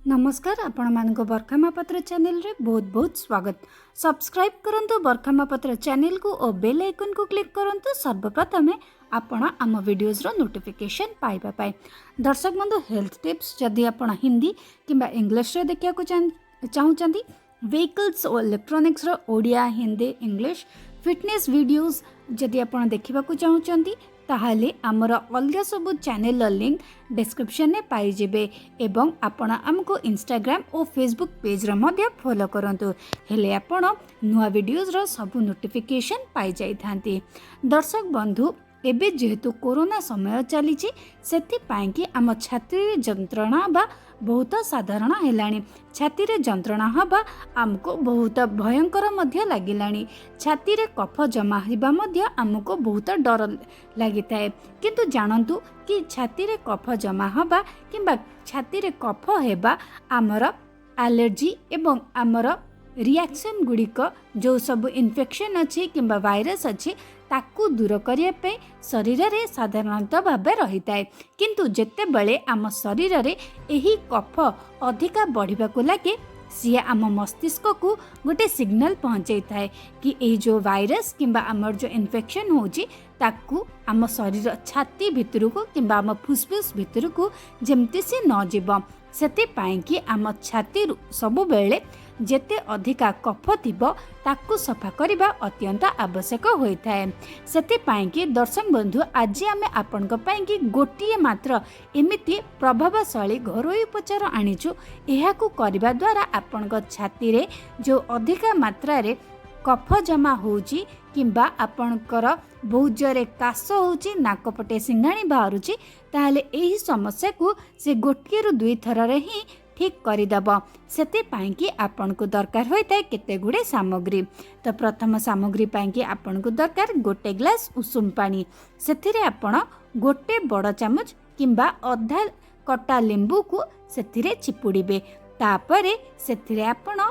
नमस्कार आपण मानक बरखा महापात्र चैनल रे बहुत बहुत स्वागत। सब्सक्राइब करंतु बरखा महापात्र चैनल को और बेल आइकन को क्लिक करंतु सर्वप्रथमे आपण आम वीडियोज रो नोटिफिकेशन पाइबा पाए। दर्शक बंधु हेल्थ टिप्स जदि आपण हिंदी किंबा इंग्लिश रे देखिया को चाहूचंदी व्हीकल्स और इलेक्ट्रॉनिक्स रो Odia Hindi English fitness videos जदि आपण देखिबा को चाहूचंदी ताहले आमर अलग सब चैनल लिंक डिस्क्रिप्शन में पाई जेबे एवं आपण हमको इंस्टाग्राम और फेसबुक पेज रे मध्य फॉलो करंतु हेले आपण नुआ वीडियोज रो सब नोटिफिकेशन पाई जाई थांती। दर्शक बंधु एबे जेहेतु कोरोना समय चली सेति पाई कि आम छाती जंत्रणा बा बहुत साधारण हेलाणी। छाती रे जंत्रणा हवा आमको बहुत भयंकर मध्य लागिलाणी। छाती रे कफ जमा हिबा मध्य आमको बहुत डर लागिताए। किंतु जानंतु कि छाती रे कफ जमा हवा किंबा छाती रे कफ हेबा आमर एलर्जी एवं आमर रिएक्शन गुड़िक जो सब इन्फेक्शन अच्छी किंबा वायरस अच्छी ताकू दूर करिया पे शरीर रे साधारणतः भाव रही थाए। किंतु जेते बळे आम शरीर रे एही कफ अधिका बढ़िबा को लागे सिए आम मस्तिष्क को गोटे सिग्नल पहुँचाई थाए कि एही जो वायरस किंबा आमर जो इन्फेक्शन होची ताकू आम शरीर छाती भितर को किंबा आम फुसफुस भितर को जेमती से न जीव सेते पाई कि आम छाती सबु बेले जेते अधिका कफ थिबो ताकू सफा करिबा अत्यंत आवश्यक होता है। सेते पाई कि दर्शक बंधु आज आम आपण कि गोटे मात्र एमिति प्रभावशाली घरोई उपचार आनीचु। एहाकू करिबा द्वारा आपण छाती रे जो अधिका मात्रा रे कफ जमा होची किंबा आपणकर बहुत जोरे काश होची नाकपटे सिंगाणी बाहरुची ताहले एही समस्या को से गोटे रु दुई थर रे ही ठीक करदेव। से कि आपण को दरकार होता है केते गुड़े सामग्री। तो प्रथम सामग्री पाई आपण को दरकार गोटे ग्लास उषुम पानी से आपण गोटे बड़ चामच किंबा अधा कटा लेंबू को से चिपुड़े। तापरे से आपण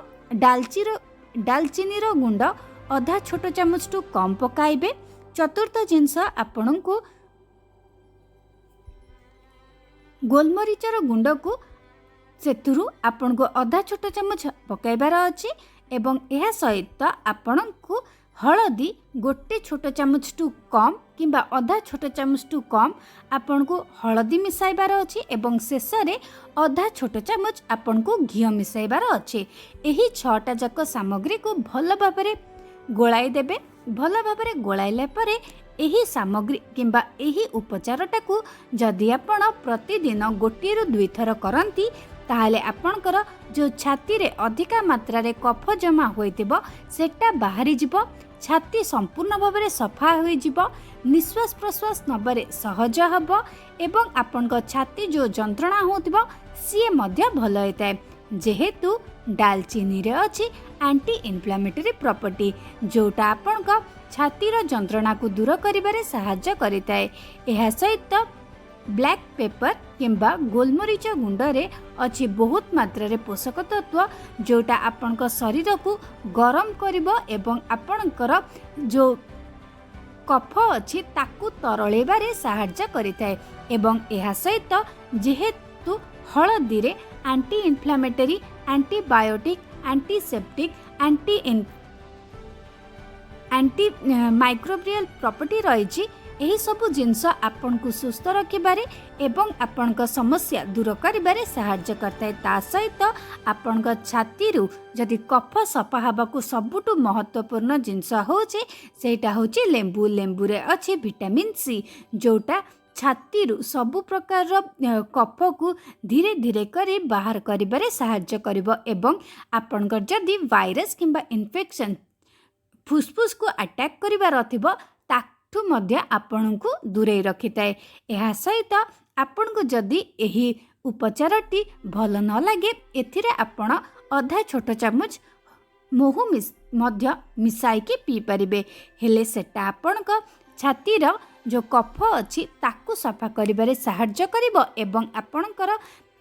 डालचीनी गुंड अधा छोट चामच टू कम पकाइबे। चतुर्थ जिनस आपण को गोलमरीचर गुंड को सेथुरु आपण को अधा छोट चमच पकाइबार अछि एवं यह सहित आपण को हळदी गोटे छोट चमच टू कम किंबा अधा छोट चमच टू कम आपण को हळदी मिसाइबार अछि एवं शेष रे अधा छोट चमच आपण को घी मिसाइबार अछि। एही छटा जक सामग्री को भल भाबरे गोळाई देबे। भल भाबरे गोळाइले परे एही सामग्री किंबा एही उपचारटा को जदि आपण प्रतिदिन गोटे रु दुई थर करंती ताहले आपणकर जो छाती रे अधिका मात्रा रे कफ जमा होइतिबो सेटा बाहरी जिवो। छाती संपूर्ण भाव में सफा हो जिवो। निश्वास प्रश्वास नबारे सहज हबो एवं आपणक छाती जो जंत्रणा होतिबो सिए मध्य भल होइताय। जेहेतु डालचीनी रे अछि एंटी इन्फ्लेमेटरी प्रॉपर्टी जोटा आपणक छाती रो जंत्रणा को दूर करिबारे सहायता करिताय। एहा सहित ब्लैक पेपर किंबा गोलमरीच गुंड रे अच्छी बहुत मात्रा रे पोषक तत्व जोटा आपणक शरीर को गरम करिवो एवं आपणकर जो कफ अच्छी ताकू तरळेबारे सहायता करिताय। एवं एहा सहित जेहेतु हळदी रे anti inflammatory antibiotic antiseptic anti microbial property रही। यही सबु जिनस आपण को सुस्थ रखिबारे एवं आपणक समस्या दूर करिबारे सहायता करता है। ता सहित आपणक छाती रु जदि कफ सफा हबा को सबुटु महत्वपूर्ण जिनस होचे सेटा होचे लेंबू। लेंबू रे अछि विटामिन सी जोटा छाती रु सबु प्रकार कफ को धीरे धीरे करी बाहर करिबारे सहायता करिवो एवं आपणकर जदि वायरस किंबा इन्फेक्शन फुसफुस को अटैक करिबार अथिबो ताठू मध्य आपण को दूरे रखिताए। यह सहित आपण को जदि एही उपचारटी भल न लगे एथिरे आपण अधा छोट चामच मोहु मध्य मिसाई के पी परिबे। हेले सेटा आपण को छातीर जो कफ अच्छी ताकू सफा करिबारे सहायता करिवो एवं आपणकर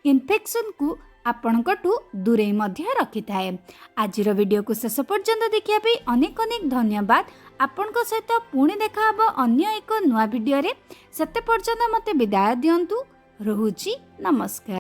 इन्फेक्शन को आपणकटू दूरे मध्य रखि थाए। आजिर वीडियो को शेष पर्यंत देखिया पे अनेक अनेक धन्यवाद। आपणक सहित पुणी देखा हबो अन्य एक नुआ वीडियो रे। सेते पर्यंत मते विदाय दियंतु। रहुची नमस्कार।